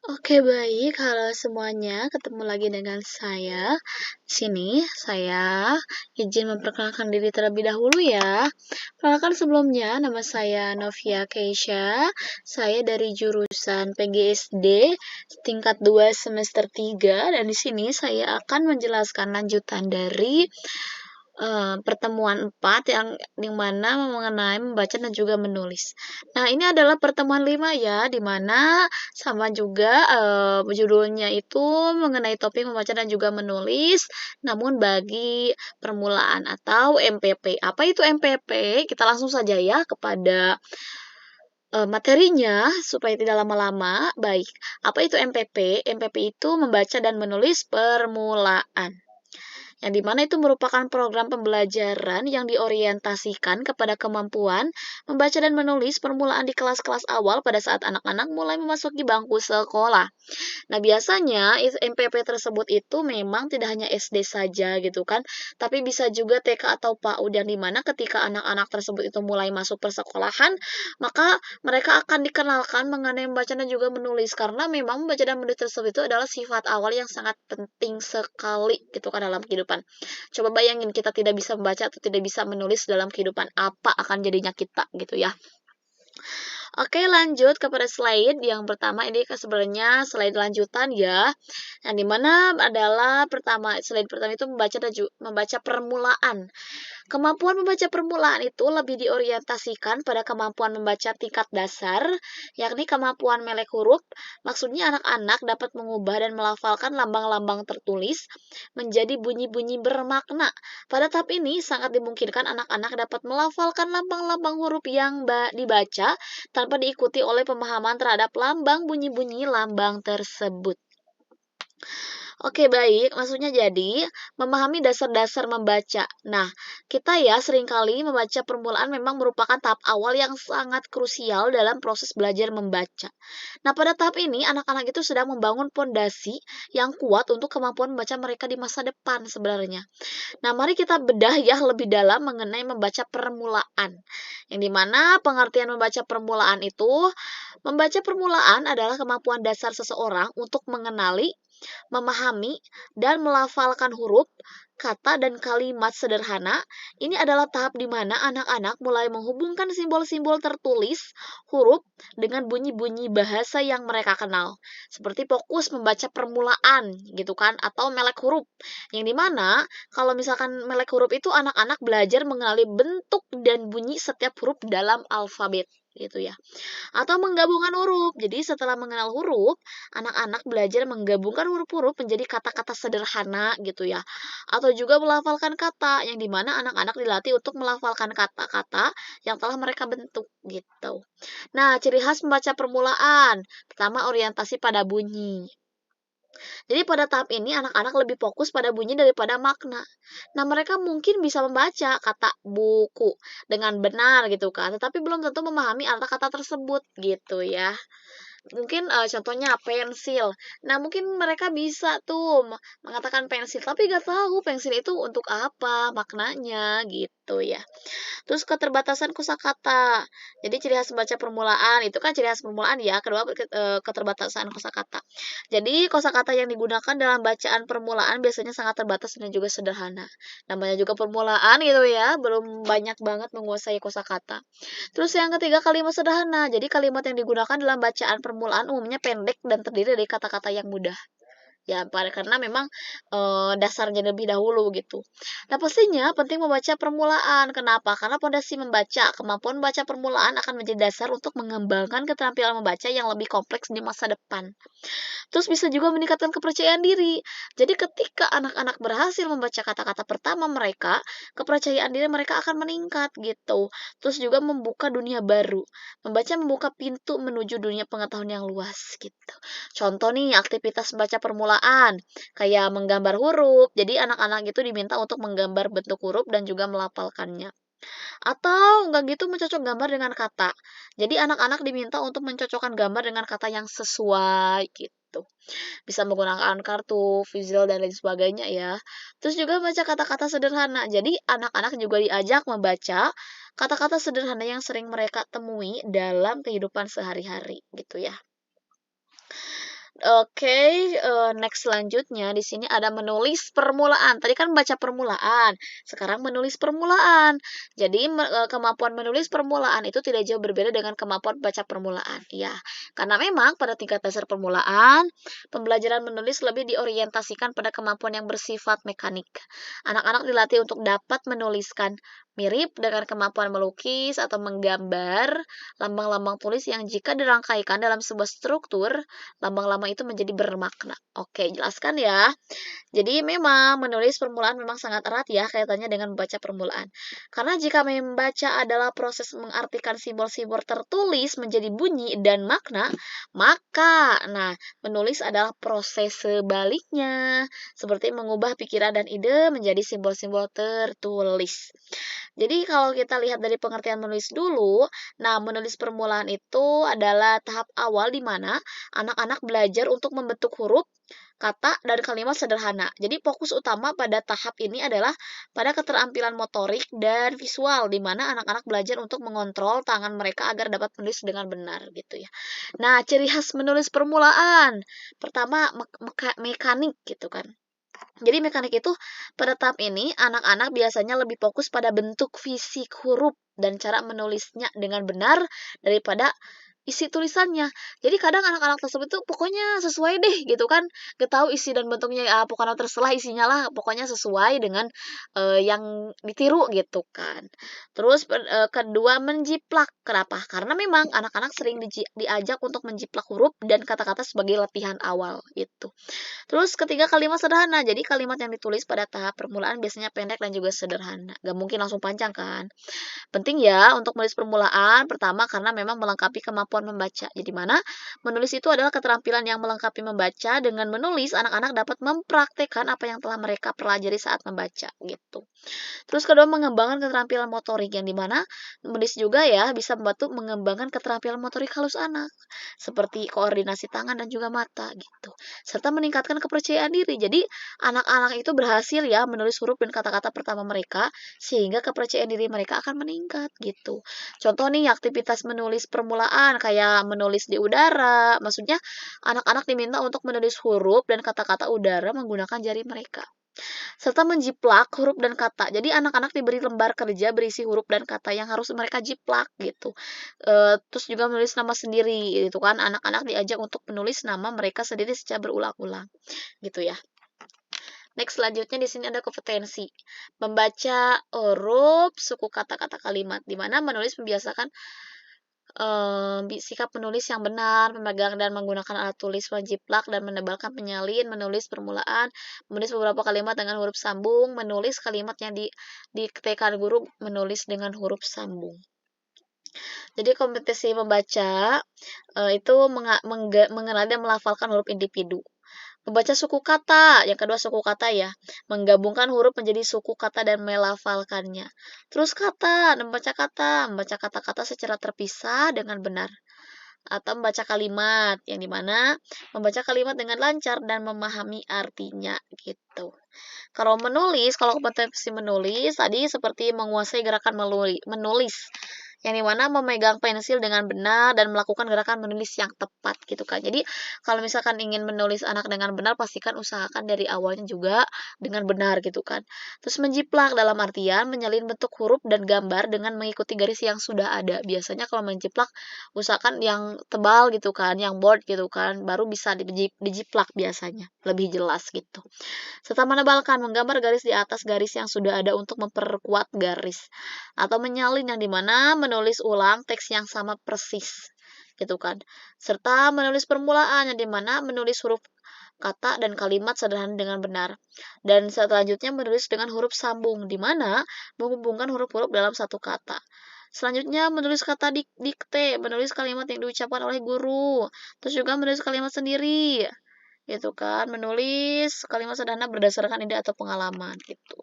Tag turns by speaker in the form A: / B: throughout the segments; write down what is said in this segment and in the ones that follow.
A: Oke, baik. Halo semuanya, ketemu lagi dengan saya. Di sini saya izin memperkenalkan diri terlebih dahulu ya. Perkenalkan sebelumnya, nama saya Novia Keisha. Saya dari jurusan PGSD tingkat 2 semester 3 dan di sini saya akan menjelaskan lanjutan dari pertemuan 4 yang mana mengenai membaca dan juga menulis. Nah, ini adalah pertemuan 5 ya, di mana sama juga judulnya itu mengenai topik membaca dan juga menulis, namun bagi permulaan atau MPP. Apa itu MPP? Kita langsung saja ya kepada materinya supaya tidak lama-lama. Baik, apa itu MPP? MPP itu membaca dan menulis permulaan, yang dimana itu merupakan program pembelajaran yang diorientasikan kepada kemampuan membaca dan menulis permulaan di kelas-kelas awal pada saat anak-anak mulai memasuki bangku sekolah. Nah, biasanya MPP tersebut itu memang tidak hanya SD saja gitu kan, tapi bisa juga TK atau PAUD, yang dimana ketika anak-anak tersebut itu mulai masuk persekolahan, maka mereka akan dikenalkan mengenai membaca dan juga menulis, karena memang membaca dan menulis tersebut itu adalah sifat awal yang sangat penting sekali gitu kan dalam kehidupan. Coba bayangin kita tidak bisa membaca atau tidak bisa menulis dalam kehidupan, apa akan jadinya kita gitu ya. Oke, lanjut kepada slide yang pertama. Ini sebenarnya slide lanjutan ya, yang dimana adalah slide pertama itu membaca permulaan. Kemampuan membaca permulaan itu lebih diorientasikan pada kemampuan membaca tingkat dasar, yakni kemampuan melek huruf. Maksudnya anak-anak dapat mengubah dan melafalkan lambang-lambang tertulis menjadi bunyi-bunyi bermakna. Pada tahap ini sangat dimungkinkan anak-anak dapat melafalkan lambang-lambang huruf yang dibaca tanpa diikuti oleh pemahaman terhadap lambang bunyi-bunyi lambang tersebut. Oke, baik. Maksudnya jadi, memahami dasar-dasar membaca. Nah, kita ya seringkali membaca permulaan memang merupakan tahap awal yang sangat krusial dalam proses belajar membaca. Nah, pada tahap ini, anak-anak itu sedang membangun pondasi yang kuat untuk kemampuan membaca mereka di masa depan sebenarnya. Nah, mari kita bedah ya lebih dalam mengenai membaca permulaan. Yang dimana pengertian membaca permulaan itu, membaca permulaan adalah kemampuan dasar seseorang untuk mengenali, memahami, dan melafalkan huruf, kata, dan kalimat sederhana. Ini adalah tahap di mana anak-anak mulai menghubungkan simbol-simbol tertulis, huruf, dengan bunyi-bunyi bahasa yang mereka kenal. Seperti fokus membaca permulaan, gitu kan, atau melek huruf. Yang dimana, kalau misalkan melek huruf itu anak-anak belajar mengenali bentuk dan bunyi setiap huruf dalam alfabet, gitu ya. Atau menggabungkan huruf. Jadi setelah mengenal huruf, anak-anak belajar menggabungkan huruf-huruf menjadi kata-kata sederhana gitu ya. Atau juga melafalkan kata, yang dimana anak-anak dilatih untuk melafalkan kata-kata yang telah mereka bentuk gitu. Nah, ciri khas membaca permulaan. Pertama, orientasi pada bunyi. Jadi pada tahap ini anak-anak lebih fokus pada bunyi daripada makna. Nah, mereka mungkin bisa membaca kata buku dengan benar gitu kan, tetapi belum tentu memahami arti kata tersebut gitu ya. Mungkin, contohnya pensil. Nah, mungkin mereka bisa tuh mengatakan pensil, tapi nggak tahu pensil itu untuk apa, maknanya, gitu ya. Terus keterbatasan kosakata. Jadi ciri khas membaca permulaan, itu kan ciri khas permulaan ya, kedua keterbatasan kosakata. Jadi kosakata yang digunakan dalam bacaan permulaan biasanya sangat terbatas dan juga sederhana. Namanya juga permulaan gitu ya, belum banyak banget menguasai kosakata. Terus yang ketiga, kalimat sederhana. Jadi kalimat yang digunakan dalam bacaan permulaan umumnya pendek dan terdiri dari kata-kata yang mudah. Ya, karena memang dasarnya lebih dahulu gitu. Nah, pastinya penting membaca permulaan. Kenapa? Karena pondasi membaca, kemampuan membaca permulaan akan menjadi dasar untuk mengembangkan keterampilan membaca yang lebih kompleks di masa depan. Terus bisa juga meningkatkan kepercayaan diri. Jadi ketika anak-anak berhasil membaca kata-kata pertama mereka, kepercayaan diri mereka akan meningkat gitu. Terus juga membuka dunia baru. Membaca membuka pintu menuju dunia pengetahuan yang luas gitu. Contoh nih, aktivitas membaca permulaan, kayak menggambar huruf. Jadi anak-anak itu diminta untuk menggambar bentuk huruf dan juga melafalkannya. Atau enggak gitu mencocok gambar dengan kata. Jadi anak-anak diminta untuk mencocokkan gambar dengan kata yang sesuai gitu. Bisa menggunakan kartu, visual, dan lain sebagainya ya. Terus juga baca kata-kata sederhana. Jadi anak-anak juga diajak membaca kata-kata sederhana yang sering mereka temui dalam kehidupan sehari-hari gitu ya. Oke, next selanjutnya di sini ada menulis permulaan. Tadi kan baca permulaan, sekarang menulis permulaan. Jadi kemampuan menulis permulaan itu tidak jauh berbeda dengan kemampuan baca permulaan. Ya, karena memang pada tingkat dasar permulaan, pembelajaran menulis lebih diorientasikan pada kemampuan yang bersifat mekanik. Anak-anak dilatih untuk dapat menuliskan mirip dengan kemampuan melukis atau menggambar lambang-lambang tulis yang jika dirangkaikan dalam sebuah struktur, lambang-lambang itu menjadi bermakna. Oke, jelaskan ya. Jadi memang menulis permulaan memang sangat erat ya kaitannya dengan membaca permulaan. Karena jika membaca adalah proses mengartikan simbol-simbol tertulis menjadi bunyi dan makna, maka menulis adalah proses sebaliknya, seperti mengubah pikiran dan ide menjadi simbol-simbol tertulis. Jadi kalau kita lihat dari pengertian menulis dulu, menulis permulaan itu adalah tahap awal di mana anak-anak belajar untuk membentuk huruf, kata, dan kalimat sederhana. Jadi fokus utama pada tahap ini adalah pada keterampilan motorik dan visual, di mana anak-anak belajar untuk mengontrol tangan mereka agar dapat menulis dengan benar gitu ya. Nah, ciri khas menulis permulaan. Pertama, mekanik gitu kan. Jadi mekanik itu pada tahap ini anak-anak biasanya lebih fokus pada bentuk fisik huruf dan cara menulisnya dengan benar daripada isi tulisannya. Jadi kadang anak-anak tersebut tuh pokoknya sesuai deh gitu kan, gak tahu isi dan bentuknya pokoknya terserah isinya lah, pokoknya sesuai dengan yang ditiru gitu kan. Terus kedua menjiplak. Kenapa? Karena memang anak-anak sering diajak untuk menjiplak huruf dan kata-kata sebagai latihan awal gitu. Terus ketiga kalimat sederhana. Jadi kalimat yang ditulis pada tahap permulaan biasanya pendek dan juga sederhana. Gak mungkin langsung panjang kan. Penting ya untuk menulis permulaan, pertama karena memang melengkapi kemampuan membaca. Jadi mana menulis itu adalah keterampilan yang melengkapi membaca. Dengan menulis, anak-anak dapat mempraktekkan apa yang telah mereka pelajari saat membaca gitu. Terus kedua mengembangkan keterampilan motorik yang dimana menulis juga ya bisa membantu mengembangkan keterampilan motorik halus anak seperti koordinasi tangan dan juga mata gitu. Serta meningkatkan kepercayaan diri. Jadi anak-anak itu berhasil ya menulis huruf dan kata-kata pertama mereka sehingga kepercayaan diri mereka akan meningkat gitu. Contoh nih aktivitas menulis permulaan kayak menulis di udara. Maksudnya anak-anak diminta untuk menulis huruf dan kata-kata udara menggunakan jari mereka serta menjiplak huruf dan kata. Jadi anak-anak diberi lembar kerja berisi huruf dan kata yang harus mereka jiplak gitu. Terus juga menulis nama sendiri gitu kan. Anak-anak diajak untuk menulis nama mereka sendiri secara berulang-ulang gitu ya. Next selanjutnya di sini ada kompetensi membaca huruf, suku kata-kata kalimat di mana menulis membiasakan sikap menulis yang benar, memegang dan menggunakan alat tulis menjiplak dan menebalkan penyalin, menulis permulaan, menulis beberapa kalimat dengan huruf sambung, menulis kalimat yang didiktekan guru, menulis dengan huruf sambung. Jadi kompetensi membaca itu mengenali dan melafalkan huruf individu. Membaca suku kata, yang kedua suku kata ya, menggabungkan huruf menjadi suku kata dan melafalkannya. Terus kata, membaca kata-kata secara terpisah dengan benar. Atau membaca kalimat, yang dimana membaca kalimat dengan lancar dan memahami artinya gitu. Kalau kompetensi menulis, tadi seperti menguasai gerakan menulis yang dimana memegang pensil dengan benar dan melakukan gerakan menulis yang tepat gitu kan. Jadi kalau misalkan ingin menulis anak dengan benar, pastikan usahakan dari awalnya juga dengan benar gitu kan. Terus menjiplak dalam artian menyalin bentuk huruf dan gambar dengan mengikuti garis yang sudah ada. Biasanya kalau menjiplak usahakan yang tebal gitu kan, yang bold gitu kan, baru bisa dijiplak biasanya, lebih jelas gitu. Serta menebalkan, menggambar garis di atas garis yang sudah ada untuk memperkuat garis. Atau menyalin yang dimana menulis ulang teks yang sama persis. Gitu kan. Serta menulis permulaan yang dimana menulis huruf kata dan kalimat sederhana dengan benar. Dan selanjutnya menulis dengan huruf sambung, di mana menghubungkan huruf-huruf dalam satu kata. Selanjutnya menulis kata dikte, menulis kalimat yang diucapkan oleh guru. Terus juga menulis kalimat sendiri gitu kan, menulis kalimat sederhana berdasarkan ide atau pengalaman gitu.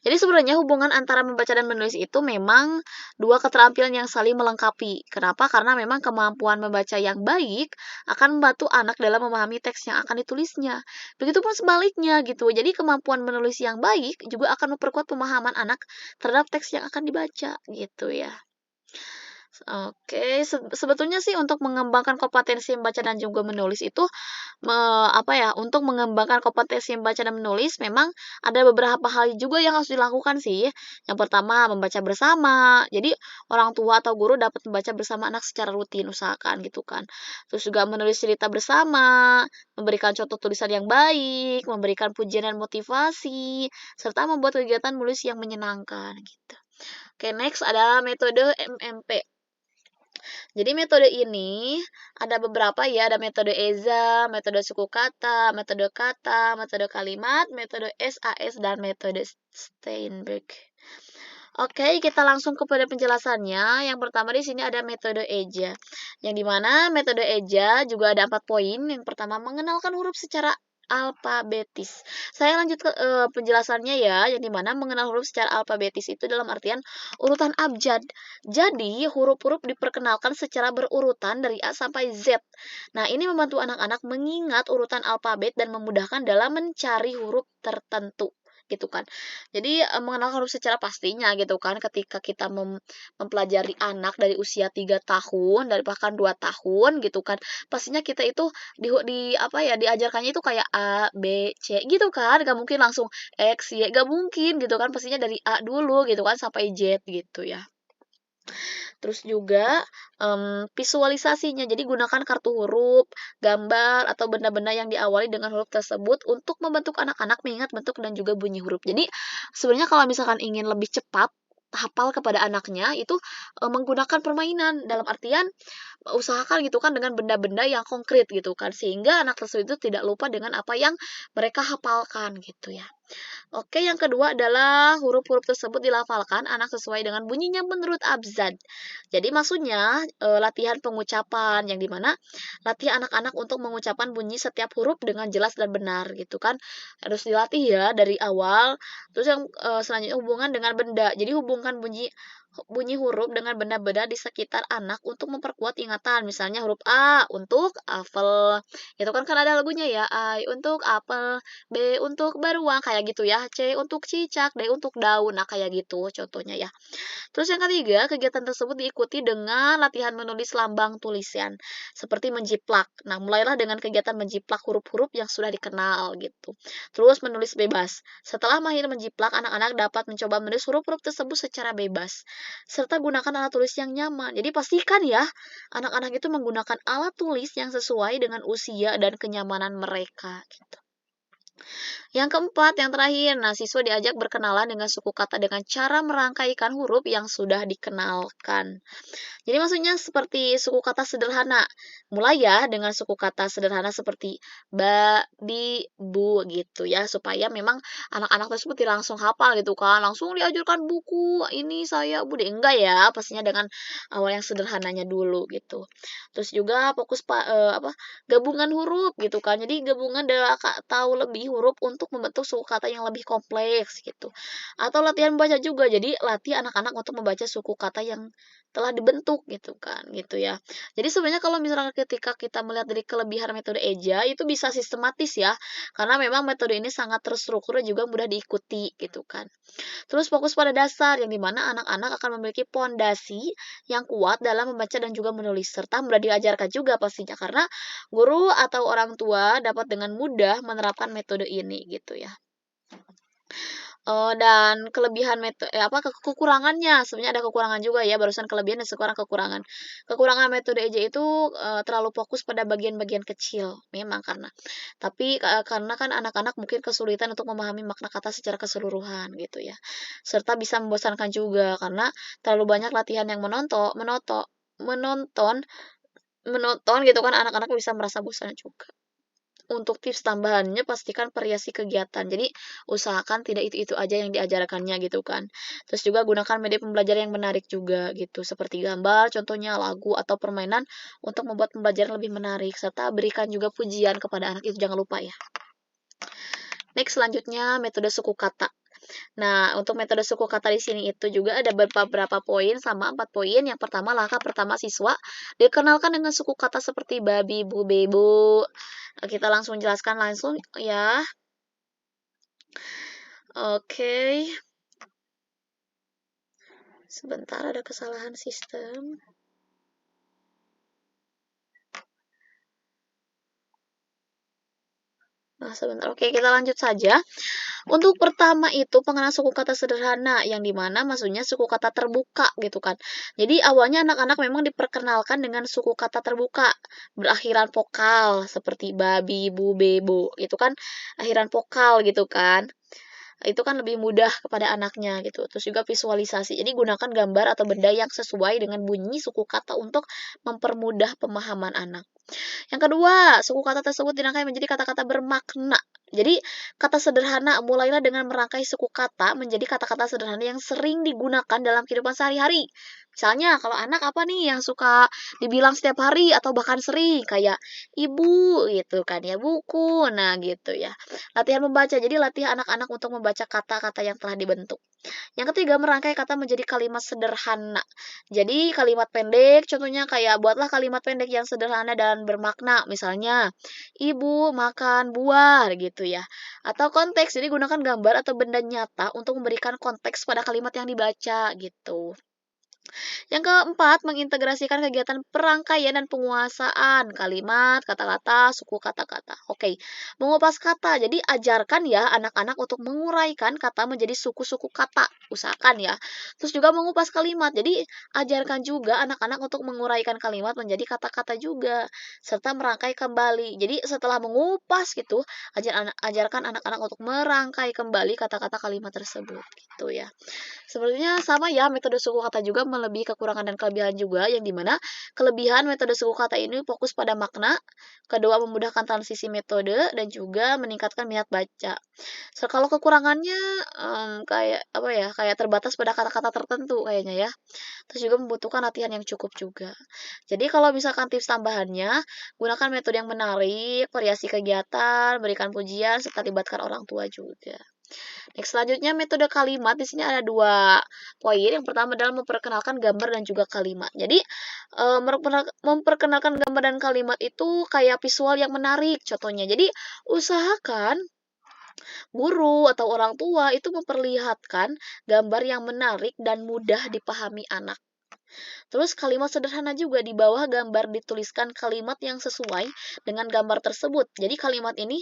A: Jadi sebenarnya hubungan antara membaca dan menulis itu memang dua keterampilan yang saling melengkapi. Kenapa? Karena memang kemampuan membaca yang baik akan membantu anak dalam memahami teks yang akan ditulisnya. Begitupun sebaliknya gitu. Jadi kemampuan menulis yang baik juga akan memperkuat pemahaman anak terhadap teks yang akan dibaca gitu ya. Oke, sebetulnya sih untuk mengembangkan kompetensi membaca dan juga menulis itu, untuk mengembangkan kompetensi membaca dan menulis memang ada beberapa hal juga yang harus dilakukan sih. Yang pertama, membaca bersama. Jadi, orang tua atau guru dapat membaca bersama anak secara rutin, usahakan gitu kan. Terus juga menulis cerita bersama, memberikan contoh tulisan yang baik, memberikan pujian dan motivasi, serta membuat kegiatan menulis yang menyenangkan gitu. Oke, next ada metode MMP. Jadi metode ini ada beberapa ya, ada metode EZA, metode suku kata, metode kalimat, metode SAS, dan metode Steinberg. Oke, kita langsung kepada penjelasannya. Yang pertama di sini ada metode EJA, yang dimana metode EJA juga ada 4 poin. Yang pertama, mengenalkan huruf secara alfabetis. Saya lanjut ke penjelasannya ya, yang dimana mengenal huruf secara alfabetis itu dalam artian urutan abjad. Jadi, huruf-huruf diperkenalkan secara berurutan dari A sampai Z. Nah, ini membantu anak-anak mengingat urutan alfabet dan memudahkan dalam mencari huruf tertentu gitu kan. Jadi, mengenal huruf secara pastinya gitu kan ketika kita mempelajari anak dari usia 3 tahun, dari bahkan 2 tahun gitu kan, pastinya kita itu diajarkannya itu kayak A, B, C gitu kan, gak mungkin langsung X, Y, gak mungkin gitu kan, pastinya dari A dulu gitu kan sampai Z gitu ya. Terus juga, visualisasinya, jadi gunakan kartu huruf, gambar, atau benda-benda yang diawali dengan huruf tersebut untuk membentuk anak-anak mengingat bentuk dan juga bunyi huruf. Jadi, sebenarnya kalau misalkan ingin lebih cepat hafal kepada anaknya, itu, menggunakan permainan. Dalam artian, usahakan gitu kan dengan benda-benda yang konkret gitu kan, sehingga anak tersebut itu tidak lupa dengan apa yang mereka hafalkan gitu ya. Oke, yang kedua adalah huruf-huruf tersebut dilafalkan anak sesuai dengan bunyinya menurut abzad. Jadi maksudnya latihan pengucapan yang dimana latih anak-anak untuk mengucapkan bunyi setiap huruf dengan jelas dan benar gitu kan. Harus dilatih ya dari awal. Terus yang selanjutnya hubungan dengan benda. Jadi hubungkan bunyi bunyi huruf dengan benda-benda di sekitar anak untuk memperkuat ingatan. Misalnya huruf A untuk apel. Itu kan ada lagunya ya. A untuk apel, B untuk beruang kayak gitu ya, C untuk cicak, D untuk daun. Nah, kayak gitu contohnya ya. Terus yang ketiga, kegiatan tersebut diikuti dengan latihan menulis lambang tulisan, seperti menjiplak. Nah, mulailah dengan kegiatan menjiplak huruf-huruf yang sudah dikenal gitu. Terus menulis bebas. Setelah mahir menjiplak, anak-anak dapat mencoba menulis huruf-huruf tersebut secara bebas, serta gunakan alat tulis yang nyaman. Jadi pastikan ya, anak-anak itu menggunakan alat tulis yang sesuai dengan usia dan kenyamanan mereka gitu. Yang keempat, yang terakhir, nah siswa diajak berkenalan dengan suku kata dengan cara merangkaikan huruf yang sudah dikenalkan. Jadi maksudnya seperti suku kata sederhana. Mulai ya dengan suku kata sederhana seperti ba, bi, bu gitu ya. Supaya memang anak-anak tersebut tidak langsung hafal gitu kan. Langsung diajarkan buku, ini saya bude. Enggak ya, pastinya dengan awal yang sederhananya dulu gitu. Terus juga fokus gabungan huruf gitu kan. Jadi gabungan tahu lebih huruf untuk membentuk suku kata yang lebih kompleks gitu. Atau latihan membaca juga. Jadi latih anak-anak untuk membaca suku kata yang telah dibentuk gitu kan, gitu ya. Jadi sebenarnya kalau misalnya ketika kita melihat dari kelebihan metode EJA itu bisa sistematis ya, karena memang metode ini sangat terstruktur dan juga mudah diikuti gitu kan. Terus fokus pada dasar yang dimana anak-anak akan memiliki pondasi yang kuat dalam membaca dan juga menulis serta mudah diajarkan juga pastinya karena guru atau orang tua dapat dengan mudah menerapkan metode ini gitu ya. Dan kelebihan kekurangannya, sebenarnya ada kekurangan juga ya, barusan kelebihan dan sekarang kekurangan. Kekurangan metode EJ itu, terlalu fokus pada bagian-bagian kecil, memang karena kan anak-anak mungkin kesulitan untuk memahami makna kata secara keseluruhan gitu ya. Serta bisa membosankan juga karena terlalu banyak latihan yang menonton menonton gitu kan anak-anak bisa merasa bosan juga. Untuk tips tambahannya pastikan variasi kegiatan. Jadi usahakan tidak itu-itu aja yang diajarkannya gitu kan. Terus juga gunakan media pembelajaran yang menarik juga gitu, seperti gambar, contohnya lagu atau permainan untuk membuat pembelajaran lebih menarik serta berikan juga pujian kepada anak itu jangan lupa ya. Next selanjutnya metode suku kata. Nah, untuk metode suku kata di sini itu juga ada beberapa poin sama 4 poin. Yang pertama, langkah pertama siswa dikenalkan dengan suku kata seperti babi, bu, bebu. Kita langsung jelaskan langsung ya. Oke. Sebentar ada kesalahan sistem. Sebentar. Oke, kita lanjut saja. Untuk pertama itu pengenalan suku kata sederhana, yang dimana maksudnya suku kata terbuka gitu kan. Jadi awalnya anak-anak memang diperkenalkan dengan suku kata terbuka, berakhiran vokal seperti babi, bu, bebo, itu kan akhiran vokal gitu kan. Itu kan lebih mudah kepada anaknya gitu. Terus juga visualisasi. Jadi gunakan gambar atau benda yang sesuai dengan bunyi suku kata untuk mempermudah pemahaman anak. Yang kedua, suku kata tersebut dirangkai menjadi kata-kata bermakna. Jadi, kata sederhana mulailah dengan merangkai suku kata menjadi kata-kata sederhana yang sering digunakan dalam kehidupan sehari-hari. Misalnya, kalau anak apa nih yang suka dibilang setiap hari atau bahkan sering, kayak ibu gitu kan ya, buku. Nah, gitu ya. Latihan membaca. Jadi, latih anak-anak untuk membaca kata-kata yang telah dibentuk. Yang ketiga, merangkai kata menjadi kalimat sederhana. Jadi, kalimat pendek, contohnya kayak buatlah kalimat pendek yang sederhana dan bermakna. Misalnya, ibu makan buah gitu ya. Atau konteks, jadi gunakan gambar atau benda nyata untuk memberikan konteks pada kalimat yang dibaca gitu. Yang keempat, mengintegrasikan kegiatan perangkaian dan penguasaan kalimat, kata-kata, suku kata-kata. Oke, mengupas kata. Jadi ajarkan ya anak-anak untuk menguraikan kata menjadi suku-suku kata. Usahakan ya. Terus juga mengupas kalimat. Jadi ajarkan juga anak-anak untuk menguraikan kalimat menjadi kata-kata juga, serta merangkai kembali. Jadi setelah mengupas gitu, ajarkan anak-anak untuk merangkai kembali kata-kata kalimat tersebut gitu ya. Sebenarnya sama ya, metode suku kata juga melebihi kekurangan dan kelebihan juga, yang dimana kelebihan metode suku kata ini fokus pada makna, kedua memudahkan transisi metode, dan juga meningkatkan minat baca. Kalau kekurangannya kayak apa ya, kayak terbatas pada kata-kata tertentu kayaknya ya. Terus juga membutuhkan latihan yang cukup juga. Jadi kalau misalkan tips tambahannya, gunakan metode yang menarik, variasi kegiatan, berikan pujian, serta libatkan orang tua juga. Next, selanjutnya metode kalimat. Di sini ada 2 poin. Yang pertama adalah memperkenalkan gambar dan juga kalimat. Jadi, memperkenalkan gambar dan kalimat itu kayak visual yang menarik contohnya. Jadi, usahakan guru atau orang tua itu memperlihatkan gambar yang menarik dan mudah dipahami anak. Terus kalimat sederhana juga, di bawah gambar dituliskan kalimat yang sesuai dengan gambar tersebut. Jadi kalimat ini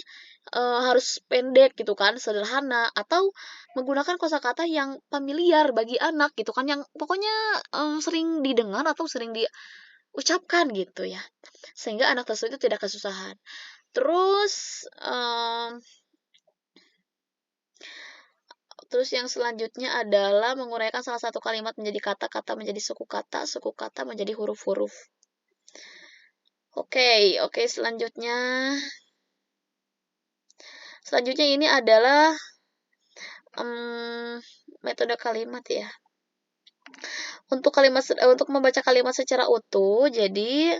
A: harus pendek gitu kan, sederhana, atau menggunakan kosakata yang familiar bagi anak gitu kan, yang pokoknya sering didengar atau sering diucapkan gitu ya. Sehingga anak tersebut itu tidak kesusahan. Terus Terus yang selanjutnya adalah menguraikan salah satu kalimat menjadi kata-kata menjadi suku kata menjadi huruf-huruf. Oke, selanjutnya. Selanjutnya ini adalah metode kalimat ya. Untuk membaca kalimat secara utuh, jadi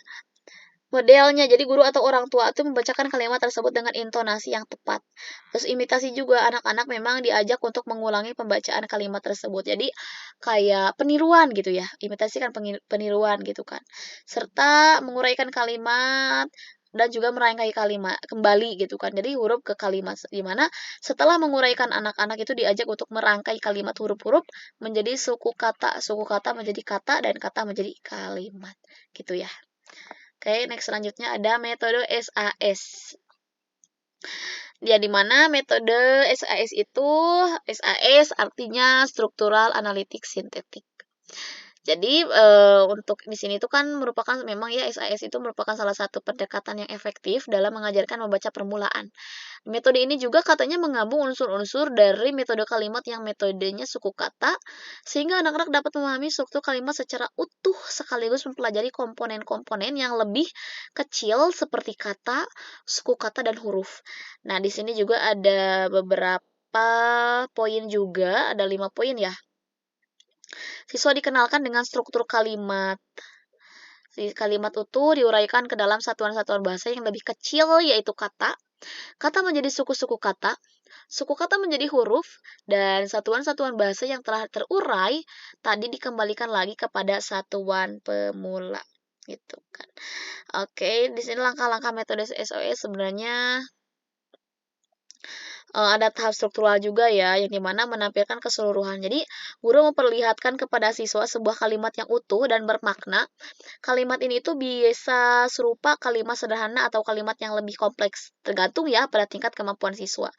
A: modelnya, jadi guru atau orang tua itu membacakan kalimat tersebut dengan intonasi yang tepat. Terus imitasi juga, anak-anak memang diajak untuk mengulangi pembacaan kalimat tersebut. Jadi kayak peniruan gitu ya, imitasi kan peniruan gitu kan. Serta menguraikan kalimat dan juga merangkai kalimat kembali gitu kan. Jadi huruf ke kalimat, dimana setelah menguraikan, anak-anak itu diajak untuk merangkai kalimat huruf-huruf menjadi suku kata menjadi kata, dan kata menjadi kalimat gitu ya. Oke, next selanjutnya ada metode SAS. Ya, di mana metode SAS itu, SAS artinya struktural analitik sintetik. Jadi untuk di sini itu kan merupakan memang ya, SAS itu merupakan salah satu pendekatan yang efektif dalam mengajarkan membaca permulaan. Metode ini juga katanya menggabung unsur-unsur dari metode kalimat yang metodenya suku kata, sehingga anak-anak dapat memahami struktur kalimat secara utuh sekaligus mempelajari komponen-komponen yang lebih kecil seperti kata, suku kata, dan huruf. Nah, di sini juga ada beberapa poin juga, ada 5 poin ya. Siswa dikenalkan dengan struktur kalimat. Kalimat utuh diuraikan ke dalam satuan-satuan bahasa yang lebih kecil, yaitu kata. Kata menjadi suku-suku kata. Suku kata menjadi huruf. Dan satuan-satuan bahasa yang telah terurai tadi dikembalikan lagi kepada satuan pemula. Gitu kan. Oke, di sini langkah-langkah metode SOS sebenarnya ada tahap struktural juga ya, yang dimana menampilkan keseluruhan. Jadi, guru memperlihatkan kepada siswa sebuah kalimat yang utuh dan bermakna. Kalimat ini tuh bisa serupa kalimat sederhana atau kalimat yang lebih kompleks, tergantung ya pada tingkat kemampuan siswa.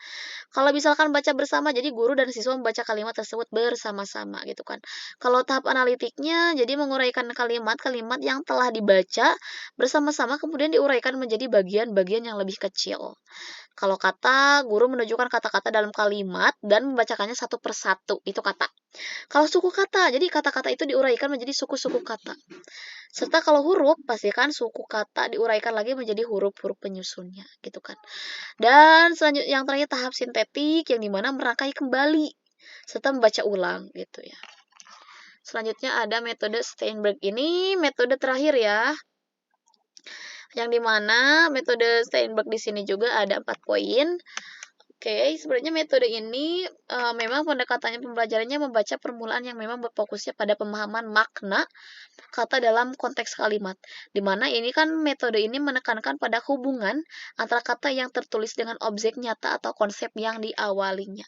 A: Kalau misalkan baca bersama, jadi guru dan siswa membaca kalimat tersebut bersama-sama gitu kan. Kalau tahap analitiknya, jadi menguraikan kalimat-kalimat yang telah dibaca bersama-sama kemudian diuraikan menjadi bagian-bagian yang lebih kecil. Kalau kata, guru menunjukkan kata-kata dalam kalimat dan membacakannya satu persatu, itu kata. Kalau suku kata, jadi kata-kata itu diuraikan menjadi suku-suku kata. Serta kalau huruf, pastikan suku kata diuraikan lagi menjadi huruf-huruf penyusunnya, gitu kan. Dan selanjutnya yang terakhir tahap sintetik yang dimana merangkai kembali serta membaca ulang gitu ya. Selanjutnya ada metode Steinberg, ini metode terakhir ya. Yang dimana metode Steinberg di sini juga ada 4 poin. Oke, sebenarnya metode ini memang pendekatannya pembelajarannya membaca permulaan yang memang berfokusnya pada pemahaman makna kata dalam konteks kalimat. Dimana ini kan metode ini menekankan pada hubungan antara kata yang tertulis dengan objek nyata atau konsep yang diawalinya.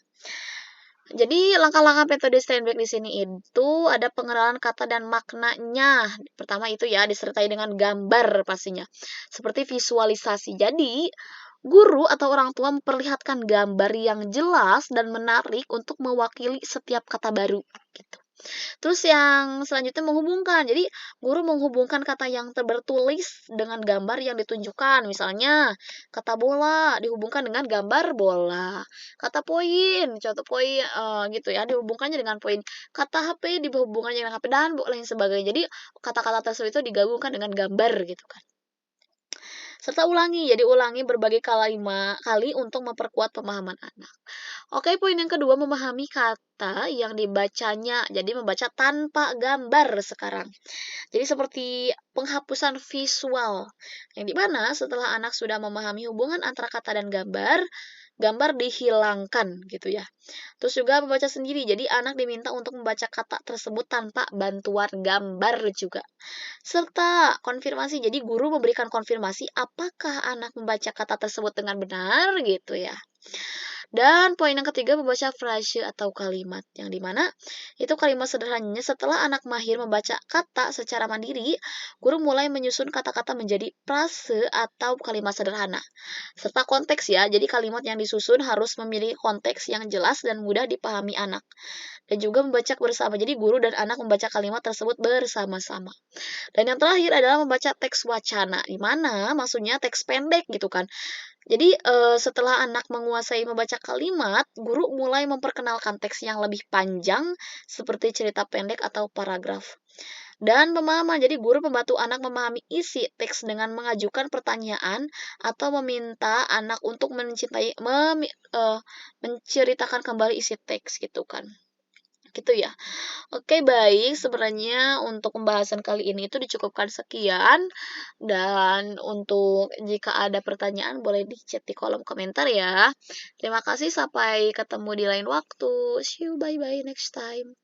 A: Jadi langkah-langkah metode Steinberg di sini itu ada pengenalan kata dan maknanya. Pertama itu ya disertai dengan gambar pastinya. Seperti visualisasi. Jadi guru atau orang tua memperlihatkan gambar yang jelas dan menarik untuk mewakili setiap kata baru gitu. Terus yang selanjutnya menghubungkan. Jadi, guru menghubungkan kata yang bertulis dengan gambar yang ditunjukkan. Misalnya, kata bola dihubungkan dengan gambar bola. Kata poin, contoh poin gitu ya, dihubungkannya dengan poin. Kata HP dihubungkannya dengan HP dan lain sebagainya. Jadi, kata-kata tersebut itu digabungkan dengan gambar gitu kan. Serta ulangi, jadi ulangi berbagai kali untuk memperkuat pemahaman anak. Oke, poin yang kedua memahami kata yang dibacanya. Jadi membaca tanpa gambar sekarang. Jadi seperti penghapusan visual. Yang dimana setelah anak sudah memahami hubungan antara kata dan gambar, gambar dihilangkan gitu ya. Terus juga membaca sendiri. Jadi anak diminta untuk membaca kata tersebut tanpa bantuan gambar juga. Serta konfirmasi. Jadi guru memberikan konfirmasi apakah anak membaca kata tersebut dengan benar gitu ya. Dan poin yang ketiga membaca frase atau kalimat yang dimana itu kalimat sederhananya setelah anak mahir membaca kata secara mandiri, guru mulai menyusun kata-kata menjadi frase atau kalimat sederhana. Serta konteks ya, jadi kalimat yang disusun harus memiliki konteks yang jelas dan mudah dipahami anak. Dan juga membaca bersama, jadi guru dan anak membaca kalimat tersebut bersama-sama. Dan yang terakhir adalah membaca teks wacana, di mana maksudnya teks pendek gitu kan. Jadi, setelah anak menguasai membaca kalimat, guru mulai memperkenalkan teks yang lebih panjang seperti cerita pendek atau paragraf. Dan pemahaman, jadi guru membantu anak memahami isi teks dengan mengajukan pertanyaan atau meminta anak untuk menceritakan kembali isi teks gitu kan. Gitu ya. Oke, baik. Sebenarnya untuk pembahasan kali ini itu dicukupkan sekian. Dan untuk jika ada pertanyaan boleh di-chat di kolom komentar ya. Terima kasih, sampai ketemu di lain waktu. See you, bye-bye next time.